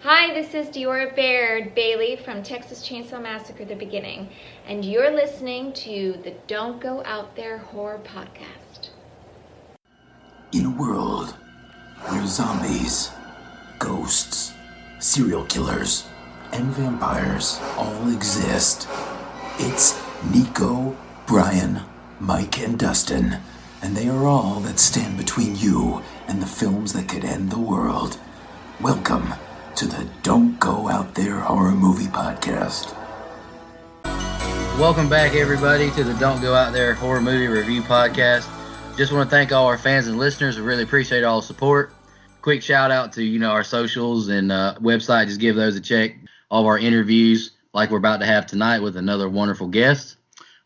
Hi, this is Diora Baird Bailey from Texas Chainsaw Massacre: The Beginning, and you're listening to the Don't Go Out There Horror Podcast. In a world where zombies, ghosts, serial killers, and vampires all exist, it's Nico, Brian, Mike, and Dustin, and they are all that stand between you and the films that could end the world. Welcome to the Don't Go Out There Horror Movie Podcast. Welcome back, everybody, to the Don't Go Out There Horror Movie Review Podcast. Just want to thank all our fans and listeners. We really appreciate all the support. Quick shout out to our socials and website. Just give those a check. All of our interviews, like we're about to have tonight with another wonderful guest.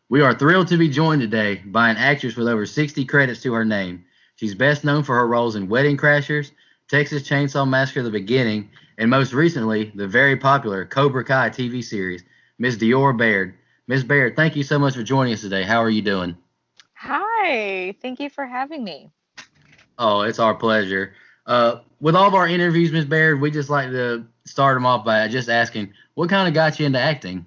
We are thrilled to be joined today by an actress with over 60 credits to her name. She's best known for her roles in Wedding Crashers, Texas Chainsaw Massacre: The Beginning, and most recently, the very popular Cobra Kai TV series. Miss Diora Baird. Miss Baird, thank you so much for joining us today. How are you doing? Hi, thank you for having me. Oh, it's our pleasure. With all of our interviews, Miss Baird, we just like to start them off by just asking, what kind of got you into acting?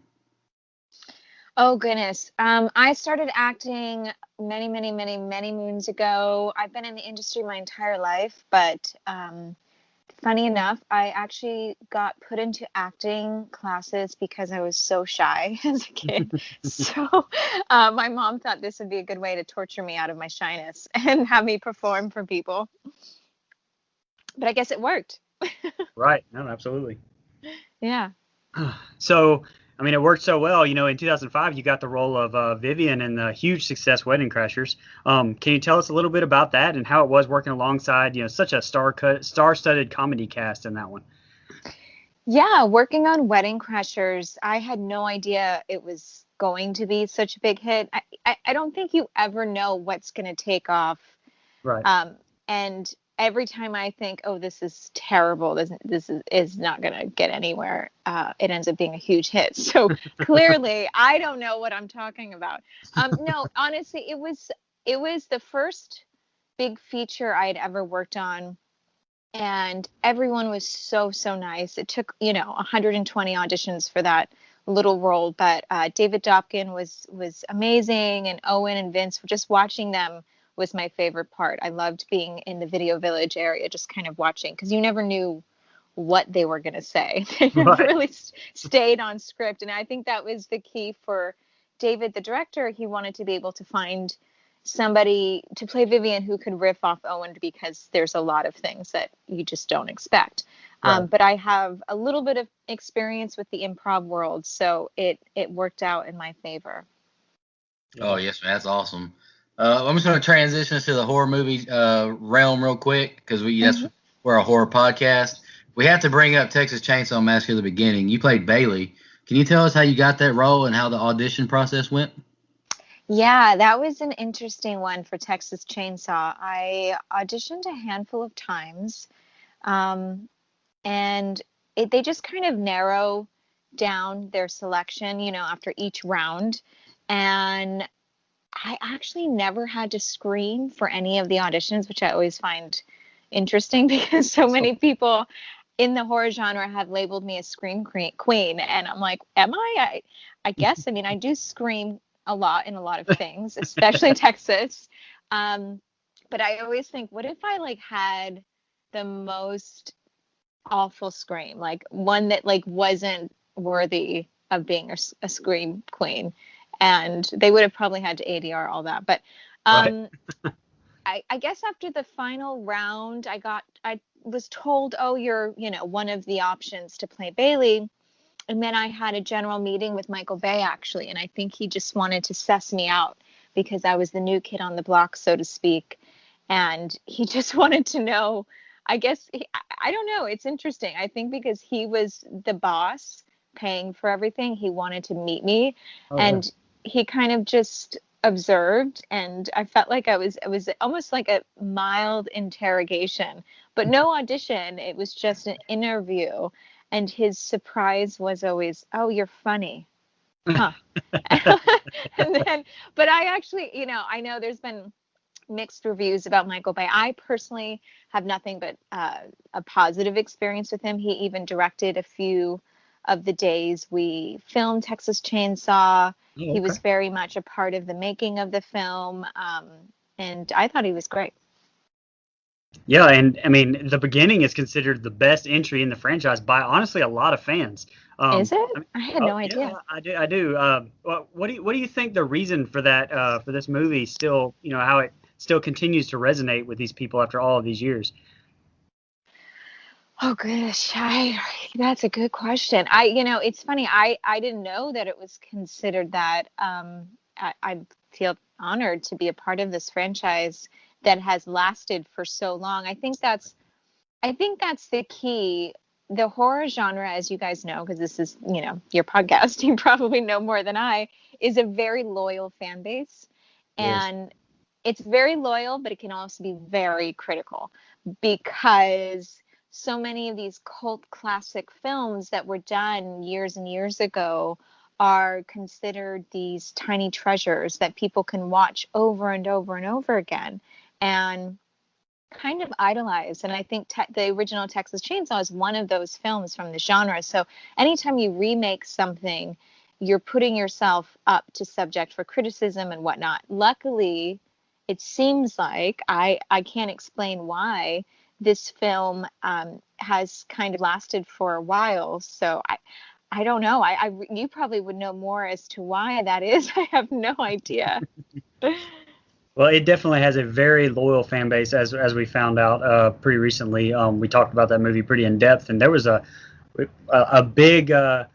Oh goodness. I started acting many moons ago. I've been in the industry my entire life, but funny enough, I actually got put into acting classes because I was so shy as a kid. So my mom thought this would be a good way to torture me out of my shyness and have me perform for people. But I guess it worked. Right. No, absolutely. Yeah. So, I mean, it worked so well. In 2005, you got the role of Vivian in the huge success Wedding Crashers. Can you tell us a little bit about that and how it was working alongside, such a star-studded comedy cast in that one? Yeah, working on Wedding Crashers, I had no idea it was going to be such a big hit. I don't think you ever know what's going to take off. Right. And every time I think, oh, this is terrible, this is not going to get anywhere, it ends up being a huge hit. So clearly, I don't know what I'm talking about. No, honestly, it was the first big feature I had ever worked on, and everyone was so nice. It took 120 auditions for that little role, but David Dopkin was amazing, and Owen and Vince, just watching them was my favorite part. I loved being in the Video Village area, just kind of watching, because you never knew what they were going to say. They never Right. really stayed on script, and I think that was the key for David, the director. He wanted to be able to find somebody to play Vivian who could riff off Owen, because there's a lot of things that you just don't expect. Right. But I have a little bit of experience with the improv world, so it worked out in my favor. Oh, yes, man, that's awesome. I'm just going to transition us to the horror movie realm real quick because we're a horror podcast. We have to bring up Texas Chainsaw Massacre: The Beginning. You played Bailey. Can you tell us how you got that role and how the audition process went? Yeah, that was an interesting one for Texas Chainsaw. I auditioned a handful of times, um, and they just kind of narrow down their selection, after each round. And I actually never had to scream for any of the auditions, which I always find interesting because so many people in the horror genre have labeled me a scream queen, and I'm like, am I? I guess. I mean, I do scream a lot in a lot of things, especially Texas. Um, but I always think, what if I had the most awful scream, like one that wasn't worthy of being a scream queen, and they would have probably had to ADR all that. But Right. um, I guess after the final round, I was told, oh, you're one of the options to play Bailey. And then I had a general meeting with Michael Bay, actually, and I think he just wanted to suss me out because I was the new kid on the block, so to speak. And he just wanted to know, I guess, I don't know. It's interesting. I think because he was the boss paying for everything, he wanted to meet me. Oh, yeah. And he kind of just observed, and I felt like it was almost like a mild interrogation, but no audition. It was just an interview. And his surprise was always, oh, you're funny. Huh. And then, but I actually, I know there's been mixed reviews about Michael Bay. I personally have nothing but a positive experience with him. He even directed a few of the days we filmed Texas Chainsaw. Oh, He was okay. very much a part of the making of the film, and I thought he was great. Yeah, and I mean, the beginning is considered the best entry in the franchise by honestly a lot of fans. Is it? I mean, I had oh no yeah, idea. I do. What do you think the reason for that for this movie still, how it still continues to resonate with these people after all of these years? Oh gosh, that's a good question. It's funny. I didn't know that it was considered that. I feel honored to be a part of this franchise that has lasted for so long. I think that's the key. The horror genre, as you guys know, because this is, your podcast, you probably know more than I, is a very loyal fan base. Yes. And it's very loyal, but it can also be very critical because so many of these cult classic films that were done years and years ago are considered these tiny treasures that people can watch over and over and over again. And kind of idolized. And I think the original Texas Chainsaw is one of those films from the genre. So anytime you remake something, you're putting yourself up to subject for criticism and whatnot. Luckily, it seems like I can't explain why this film has kind of lasted for a while. So I don't know. You probably would know more as to why that is. I have no idea. Well, it definitely has a very loyal fan base, as we found out pretty recently. We talked about that movie pretty in depth, and there was a big a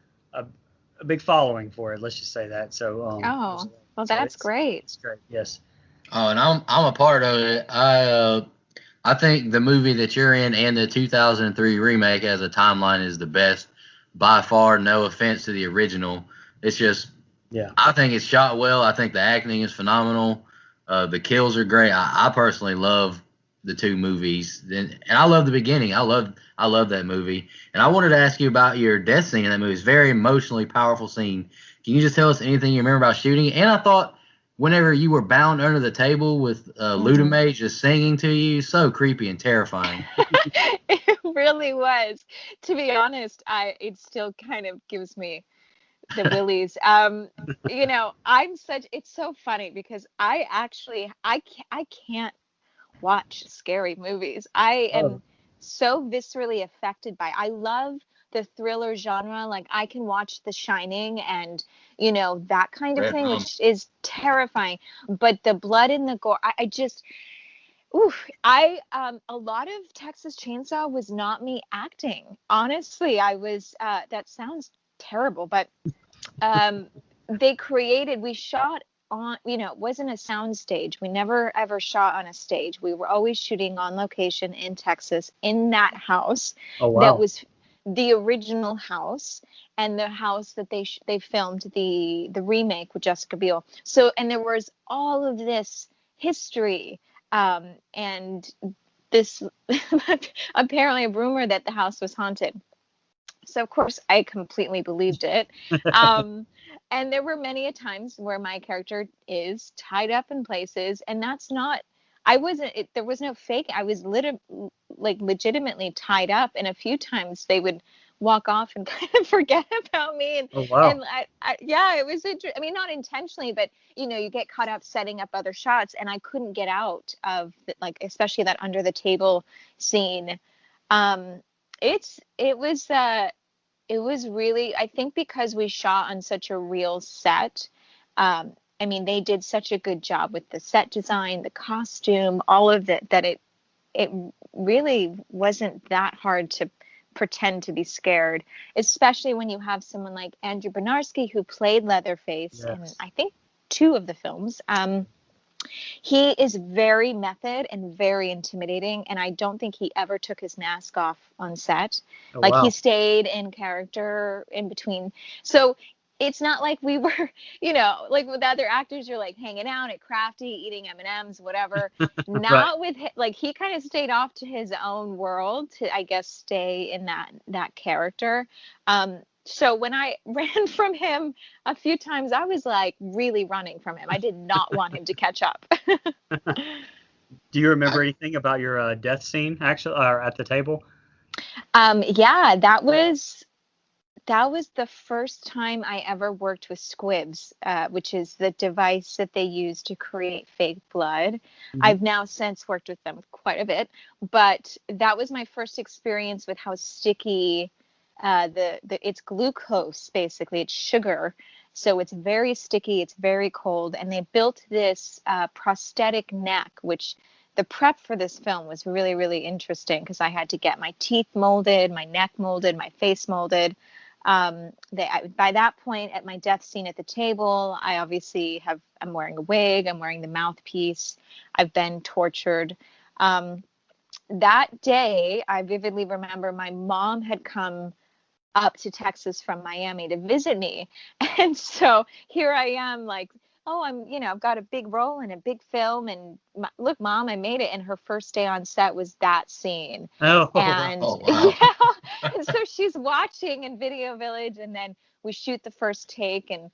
big following for it. Let's just say that. So Oh, well, so that's great. it's great. Yes. Oh, and I'm a part of it. I think the movie that you're in and the 2003 remake as a timeline is the best by far. No offense to the original. It's just Yeah. I think it's shot well. I think the acting is phenomenal. The kills are great. I personally love the two movies, and I love the beginning. I love that movie. And I wanted to ask you about your death scene in that movie. It's a very emotionally powerful scene. Can you just tell us anything you remember about shooting? And I thought whenever you were bound under the table with Mhm. Ludamate just singing to you, so creepy and terrifying. It really was. To be honest, it still kind of gives me the willies. It's so funny because I can't watch scary movies. I Oh, am so viscerally affected by. I love the thriller genre. Like I can watch The Shining and that kind of Red thing, rum. which is terrifying. But the blood and the gore, I just oof, I a lot of Texas Chainsaw was not me acting. Honestly, I was that sounds terrible, but um we shot on, it wasn't a sound stage. We never ever shot on a stage. We were always shooting on location in Texas in that house oh that wow. was the original house and the house that they filmed the remake with Jessica Biel. So and there was all of this history and this apparently a rumor that the house was haunted. So of course I completely believed it. Um, and there were many a times where my character is tied up in places, and that's not. I wasn't. There was no fake. I was legitimately tied up, and a few times they would walk off and kind of forget about me, and Oh wow. and yeah, it was. I mean, not intentionally, but you get caught up setting up other shots, and I couldn't get out of especially that under the table scene. Um, it was really, I think, because we shot on such a real set. I mean, they did such a good job with the set design, the costume, all of that, that it really wasn't that hard to pretend to be scared, especially when you have someone like Andrew Bernarski who played Leatherface in, Yes. I think, two of the films. He is very method and very intimidating, and I don't think he ever took his mask off on set. Oh Like he wow. stayed in character in between. So it's not like we were, like with other actors, you're like hanging out at Crafty, eating M&Ms, whatever. Right. Not with like he kind of stayed off to his own world to, I guess, stay in that character. So when I ran from him a few times, I was like really running from him. I did not want him to catch up. Do you remember anything about your death scene actually, or at the table? Yeah, that was the first time I ever worked with squibs, which is the device that they use to create fake blood. Hmm. I've now since worked with them quite a bit, but that was my first experience with how sticky it's glucose basically, it's sugar. So it's very sticky, it's very cold, and they built this prosthetic neck, which the prep for this film was really, really interesting because I had to get my teeth molded, my neck molded, my face molded. By that point at my death scene at the table, I obviously I'm wearing a wig, I'm wearing the mouthpiece, I've been tortured. Um, that day, I vividly remember my mom had come up to Texas from Miami to visit me. And so here I am, like, oh, I've got a big role in a big film. And look, mom, I made it. And her first day on set was that scene. Oh, wow. And Oh yeah, wow. and so she's watching in Video Village. And then we shoot the first take. And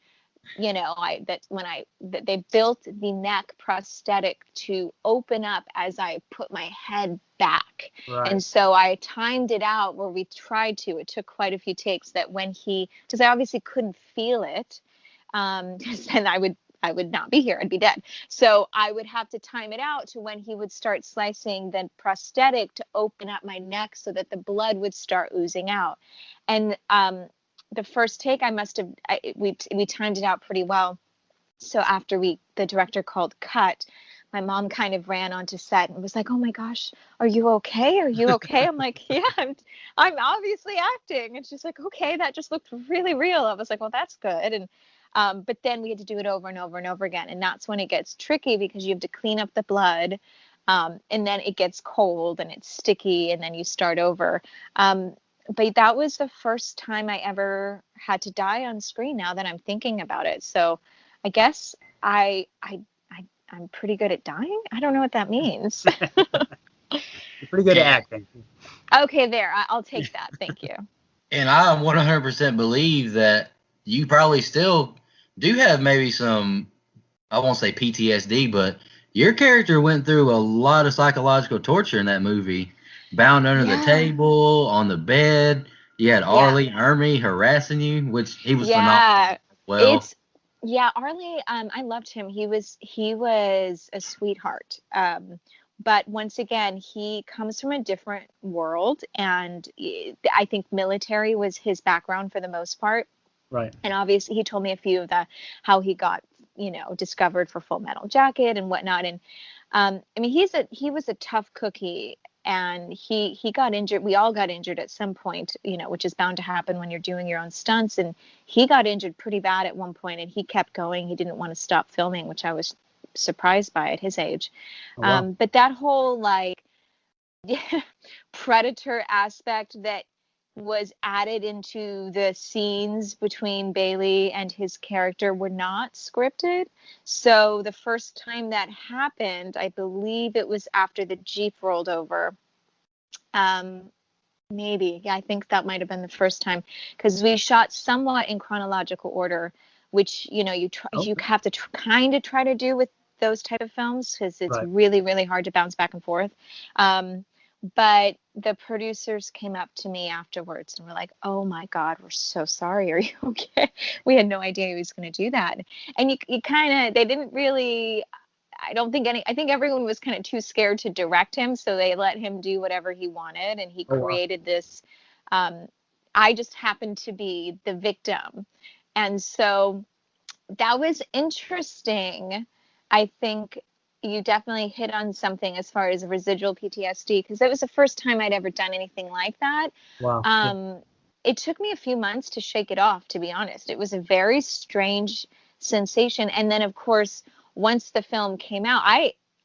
that they built the neck prosthetic to open up as I put my head back. Right. And so I timed it out where we tried to. It took quite a few takes that because I obviously couldn't feel it, then I would not be here. I'd be dead. So I would have to time it out to when he would start slicing the prosthetic to open up my neck so that the blood would start oozing out. And the first take, we timed it out pretty well. So after the director called cut, my mom kind of ran onto set and was like, "Oh my gosh, are you okay? Are you okay?" I'm like, "Yeah, I'm obviously acting." And she's like, "Okay, that just looked really real." I was like, "Well, that's good." And but then we had to do it over and over and over again, and that's when it gets tricky because you have to clean up the blood, and then it gets cold and it's sticky, and then you start over. But that was the first time I ever had to die on screen. Now that I'm thinking about it, so I guess I I, I'm pretty good at dying. I don't know what that means. You're pretty good at And, acting. Okay, there. I'll take that. Thank you. and I 100% believe that you probably still do have maybe some, I won't say PTSD, but your character went through a lot of psychological torture in that movie. Bound under the Yeah. table, on the bed. You had Yeah. Arlie Hermy harassing you, which he was phenomenal Yeah. as well. It's yeah, Arlie, I loved him. He was a sweetheart. But once again, he comes from a different world, and I think military was his background for the most part. Right. And obviously he told me a few of the how he got discovered for Full Metal Jacket and whatnot. And I mean he was a tough cookie, and he got injured. We all got injured at some point, which is bound to happen when you're doing your own stunts. And he got injured pretty bad at one point, and he kept going. He didn't want to stop filming, which I was surprised by at his age. Oh, wow. But that whole like predator aspect that was added into the scenes between Bailey and his character were not scripted. So the first time that happened, I believe it was after the Jeep rolled over. Um, Maybe, yeah, I think that might have been the first time because we shot somewhat in chronological order, which you Okay. have to kind of try to do with those type of films because it's Right. really, really hard to bounce back and forth. Um, but the producers came up to me afterwards and were like, "Oh my God, we're so sorry. Are you okay?" We had no idea he was going to do that. And you kind of, they didn't really, I think everyone was kind of too scared to direct him, so they let him do whatever he wanted, and he Oh, wow. created this. Um, I just happened to be the victim, and so that was interesting. I think you definitely hit on something as far as residual PTSD because that was the first time I'd ever done anything like that. Wow. Yeah. Um, it took me a few months to shake it off, to be honest. It was a very strange sensation. And then, of course, once the film came out,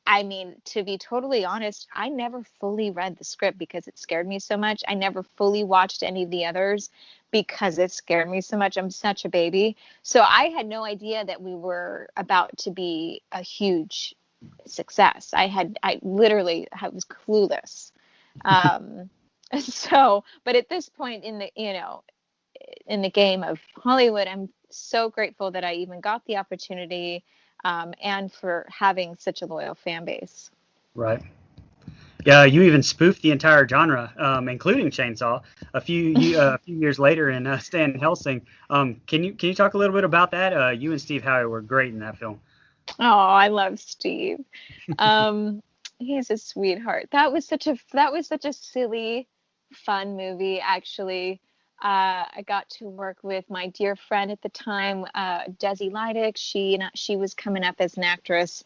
I mean, to be totally honest, I never fully read the script because it scared me so much. I never fully watched any of the others because it scared me so much. I'm such a baby. So I had no idea that we were about to be a huge success. I literally was clueless. Um, but at this point in the game of Hollywood, I'm so grateful that I even got the opportunity, and for having such a loyal fan base. Right. Yeah, you even spoofed the entire genre, including chainsaw, a few years later in Stan Helsing. Can you talk a little bit about that? You and Steve Howe were great in that film. Oh, I love Steve. Um, he's a sweetheart. That was such a silly, fun movie, actually. I got to work with my dear friend at the time, Desi Lydic. She was coming up as an actress.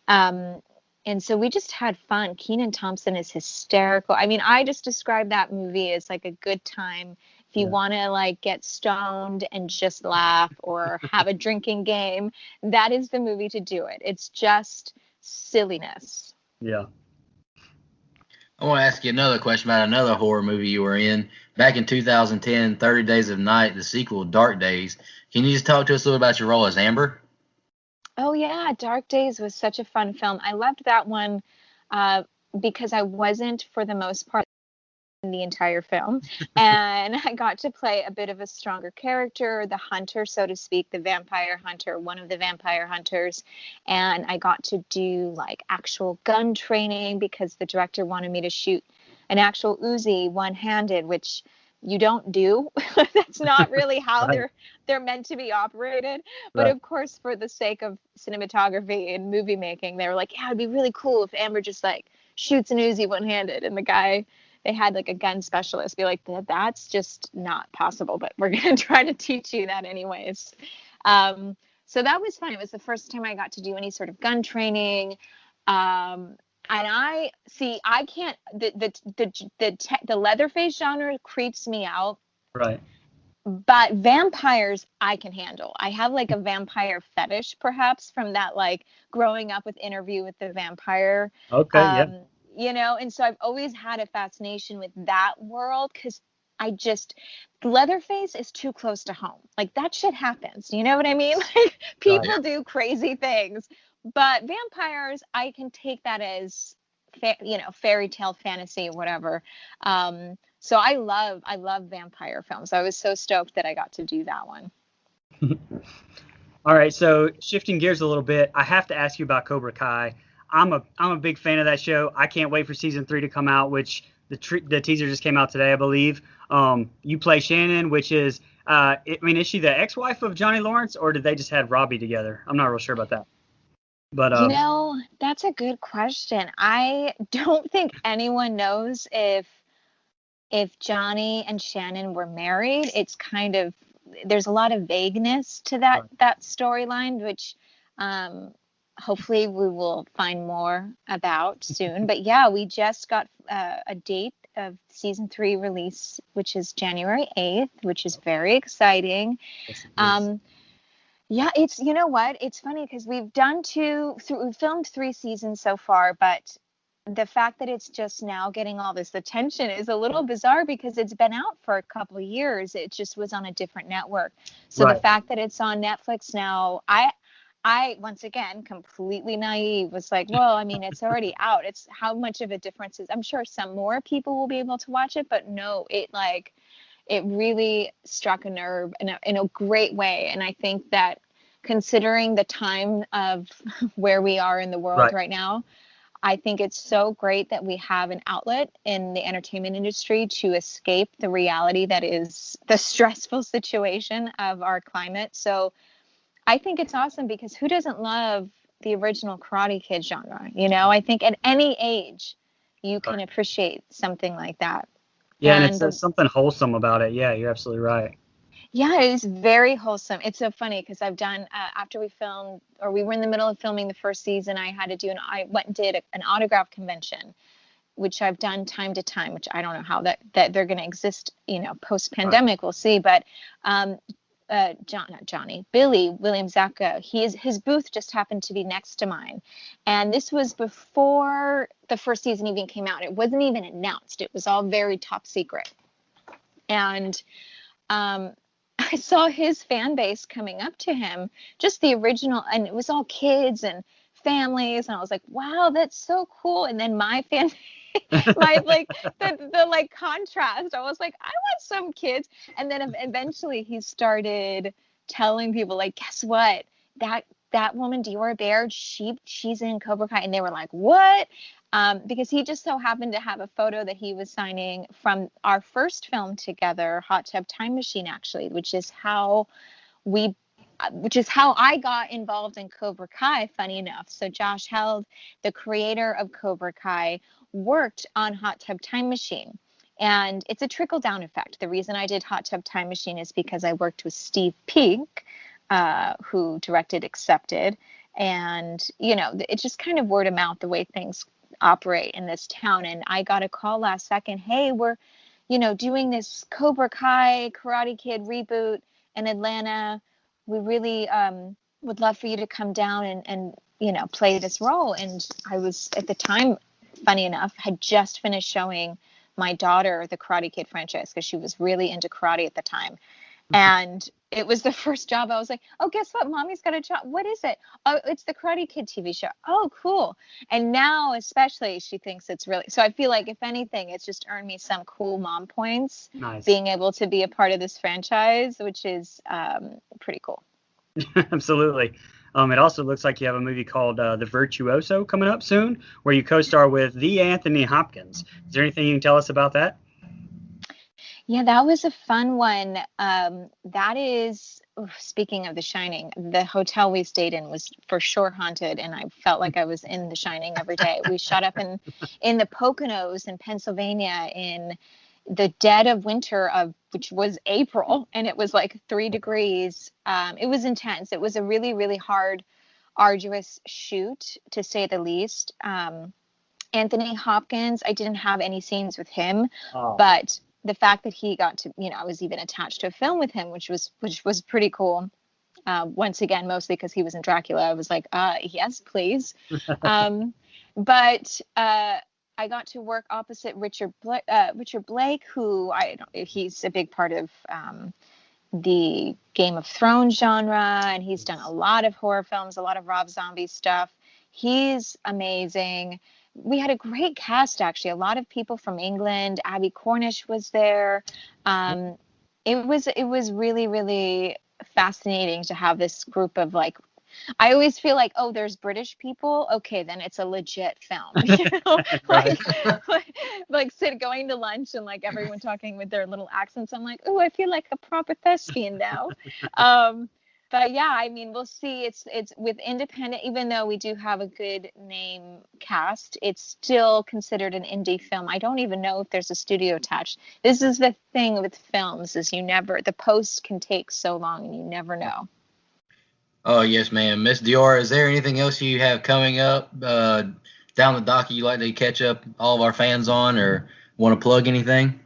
Um, and so we just had fun. Keenan Thompson is hysterical. I mean, I just describe that movie as like a good time. If you Yeah. want to like get stoned and just laugh or have a drinking game, that is the movie to do it. It's just silliness. Yeah. I want to ask you another question about another horror movie you were in. Back in 2010, 30 Days of Night, the sequel, Dark Days. Can you just talk to us a little about your role as Amber? Oh yeah, Dark Days was such a fun film. I loved that one uh, because I wasn't, for the most part, in the entire film. And I got to play a bit of a stronger character, the hunter, so to speak, the vampire hunter, one of the vampire hunters. And I got to do like actual gun training because the director wanted me to shoot an actual Uzi one-handed, which you don't do. That's not really how Right. they're meant to be operated. But Right. of course, for the sake of cinematography and movie making, they were like, yeah, it'd be really cool if Amber just like shoots an Uzi one-handed. And the guy, they had like a gun specialist be like, that's just not possible, but we're going to try to teach you that anyways. So that was fun. It was the first time I got to do any sort of gun training. Um, and I see, I can't, the Leatherface genre creeps me out, Right. but vampires I can handle. I have like a vampire fetish perhaps from that, like growing up with Interview with the Vampire. Okay. Yeah. Um, and so I've always had a fascination with that world because I just Leatherface is too close to home. Like that shit happens. You know what I mean? Like Right. people do crazy things, but vampires, I can take that as fairy tale fantasy, whatever. So I love vampire films. I was so stoked that I got to do that one. All right, so shifting gears a little bit, I have to ask you about Cobra Kai. I'm a big fan of that show. I can't wait for season 3 to come out, which the teaser just came out today, I believe. You play Shannon, which is is she the ex-wife of Johnny Lawrence, or did they just have Robbie together? I'm not real sure about that. But That's a good question. I don't think anyone knows if Johnny and Shannon were married. It's kind of there's a lot of vagueness to that storyline, which um, hopefully we will find more about soon. But yeah, we just got a date of season 3 release, which is January 8th, which is very exciting. yes, it is. Um, yeah, it's you know what? It's funny because we've filmed 3 seasons so far, but the fact that it's just now getting all this attention is a little bizarre because it's been out for a couple of years. It just was on a different network. So the Right. fact that it's on Netflix now, I once again completely naive was like, well, I mean, it's already out. It's how much of a difference is. I'm sure some more people will be able to watch it, but no, it really struck a nerve in a great way. And I think that considering the time of where we are in the world Right. right now, I think it's so great that we have an outlet in the entertainment industry to escape the reality that is the stressful situation of our climate. So I think it's awesome because who doesn't love the original Karate Kid genre? I think at any age you can Right. appreciate something like that. Yeah, and And it's the something wholesome about it. Yeah, you're absolutely right. Yeah, it is very wholesome. It's so funny because I've done after we filmed, or we were in the middle of filming the first season. I went and did an autograph convention, which I've done time to time. Which I don't know how that they're going to exist, post Right. pandemic. We'll see. But not Johnny, Billy William Zabka, his booth just happened to be next to mine, and this was before the first season even came out. It wasn't even announced. It was all very top secret, and um, I saw his fan base coming up to him, just the original, and it was all kids and families, and I was like, wow, that's so cool. And then my fan, my like the like contrast, I was like, I want some kids. And then eventually he started telling people like, guess what? That woman Diora Baird, she's in Cobra Kai, and they were like, what? because he just so happened to have a photo that he was signing from our first film together, Hot Tub Time Machine, actually, we which is how I got involved in Cobra Kai, funny enough. So Josh Held, the creator of Cobra Kai, worked on Hot Tub Time Machine. And it's a trickle-down effect. The reason I did Hot Tub Time Machine is because I worked with Steve Pink, who directed Accepted. And, it's just kind of word of mouth, the way things operate in this town. And I got a call last second, hey, we're, doing this Cobra Kai Karate Kid reboot in Atlanta. We really would love for you to come down and play this role. And I was, at the time, funny enough, had just finished showing my daughter the Karate Kid franchise because she was really into karate at the time. And it was the first job. I was like, oh, guess what? Mommy's got a job. What is it? Oh, it's the Karate Kid TV show. Oh, cool. And now, especially, she thinks it's really, so I feel like, if anything, it's just earned me some cool mom points. Nice. Being able to be a part of this franchise, which is pretty cool. Absolutely. It also looks like you have a movie called The Virtuoso coming up soon, where you co-star with the Anthony Hopkins. Is there anything you can tell us about that? Yeah, that was a fun one. That is, speaking of The Shining, the hotel we stayed in was for sure haunted, and I felt like I was in The Shining every day. We shot up in the Poconos in Pennsylvania in the dead of winter, which was April, and it was like 3 degrees. It was intense. It was a really, really hard, arduous shoot, to say the least. Anthony Hopkins, I didn't have any scenes with him, but the fact that he got to, I was even attached to a film with him, which was pretty cool. Once again, mostly because he was in Dracula. I was like, yes, please. But I got to work opposite Richard Blake, who he's a big part of the Game of Thrones genre, and he's done a lot of horror films, a lot of Rob Zombie stuff. He's amazing. We had a great cast, actually. A lot of people from England. Abby Cornish was there. It was really, really fascinating to have this group of, like, I always feel like, oh, there's British people. Okay, then it's a legit film. Right. like going to lunch and like everyone talking with their little accents. I'm like, oh, I feel like a proper thespian now. But yeah, I mean, we'll see. It's with independent, even though we do have a good name cast, it's still considered an indie film. I don't even know if there's a studio attached. This is the thing with films, is the post can take so long and you never know. Oh, yes, ma'am. Miss Diora, is there anything else you have coming up down the docket you'd like to catch up all of our fans on, or want to plug anything?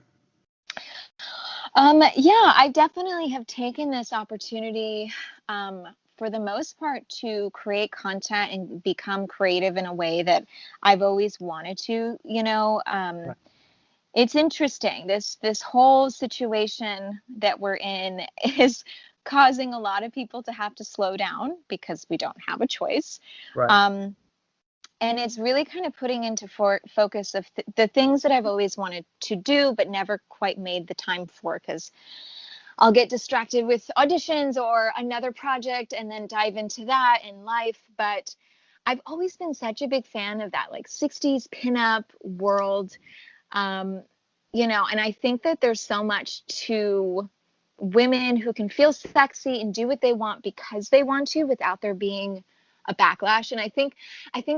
Yeah, I definitely have taken this opportunity, for the most part, to create content and become creative in a way that I've always wanted to. Right. It's interesting. This whole situation that we're in is causing a lot of people to have to slow down because we don't have a choice. Right. And it's really kind of putting into focus of the things that I've always wanted to do, but never quite made the time for, because I'll get distracted with auditions or another project and then dive into that in life. But I've always been such a big fan of that, like, 60s pinup world. And I think that there's so much to women who can feel sexy and do what they want because they want to, without there being a backlash. And I think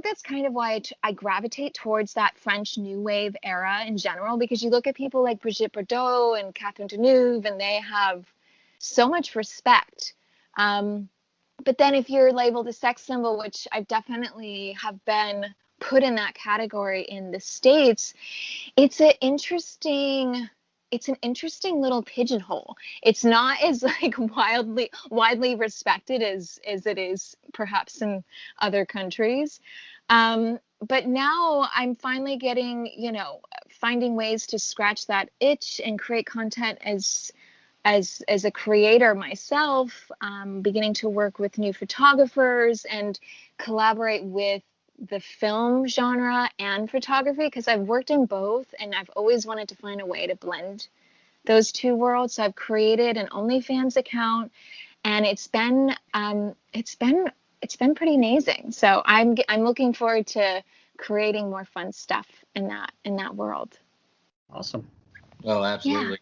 that's kind of why I gravitate towards that French New Wave era in general, because you look at people like Brigitte Bardot and Catherine Deneuve, and they have so much respect. But then if you're labeled a sex symbol, which I definitely have been put in that category in the States, it's an interesting little pigeonhole. It's not as like widely respected as it is perhaps in other countries. But now I'm finally getting, finding ways to scratch that itch and create content as a creator myself, beginning to work with new photographers and collaborate with the film genre and photography, because I've worked in both and I've always wanted to find a way to blend those two worlds. So I've created an OnlyFans account, and it's been pretty amazing. So I'm looking forward to creating more fun stuff in that world. Awesome. Oh, absolutely.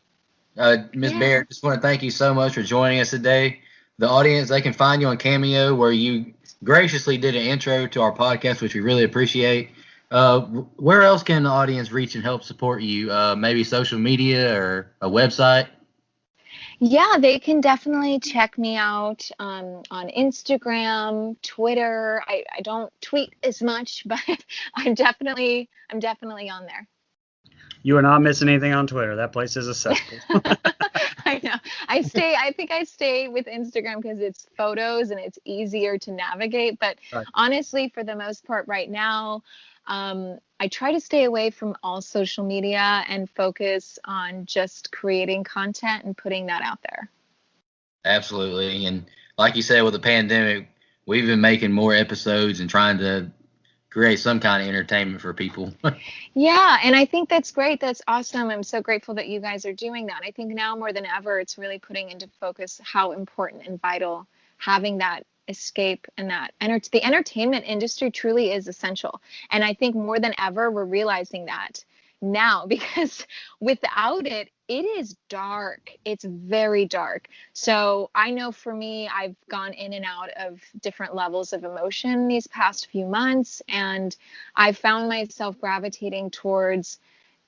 Ms. Yeah. Baird, just want to thank you so much for joining us today. The audience, they can find you on Cameo, where you graciously did an intro to our podcast, which we really appreciate. Where else can the audience reach and help support you? Maybe social media or a website? Yeah, they can definitely check me out on Instagram, Twitter. I don't tweet as much, but I'm definitely on there. You are not missing anything on Twitter. That place is a cesspool. I know. I think I stay with Instagram because it's photos and it's easier to navigate. But Right. honestly, for the most part right now, I try to stay away from all social media and focus on just creating content and putting that out there. Absolutely. And like you said, with the pandemic, we've been making more episodes and trying to create some kind of entertainment for people. Yeah, and I think that's great. That's awesome. I'm so grateful that you guys are doing that. I think now more than ever, it's really putting into focus how important and vital having that escape and that the entertainment industry truly is essential. And I think more than ever, we're realizing that now because without it, it is dark. It's very dark. So I know for me, I've gone in and out of different levels of emotion these past few months, and I found myself gravitating towards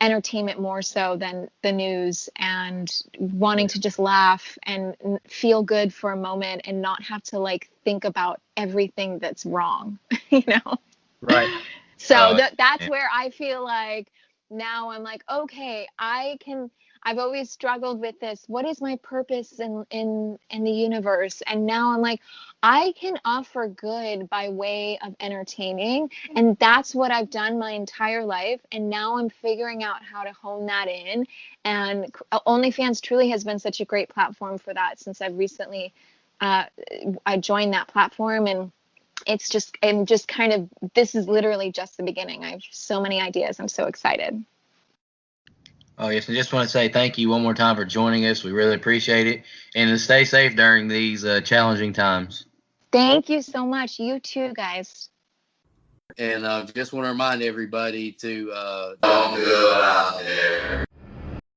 entertainment more so than the news, and wanting to just laugh and feel good for a moment and not have to like think about everything that's wrong, you know? Right. So Uh, that's where I feel like now I'm like, okay, I've always struggled with this. What is my purpose in the universe? And now I'm like, I can offer good by way of entertaining, and that's what I've done my entire life. And now I'm figuring out how to hone that in. And OnlyFans truly has been such a great platform for that since I've recently I joined that platform, and I'm just kind of, this is literally just the beginning. I have so many ideas. I'm so excited. oh, yes. I just want to say thank you one more time for joining us. We really appreciate it. And to stay safe during these challenging times. Thank you so much. You too, guys. And just want to remind everybody to don't go out there.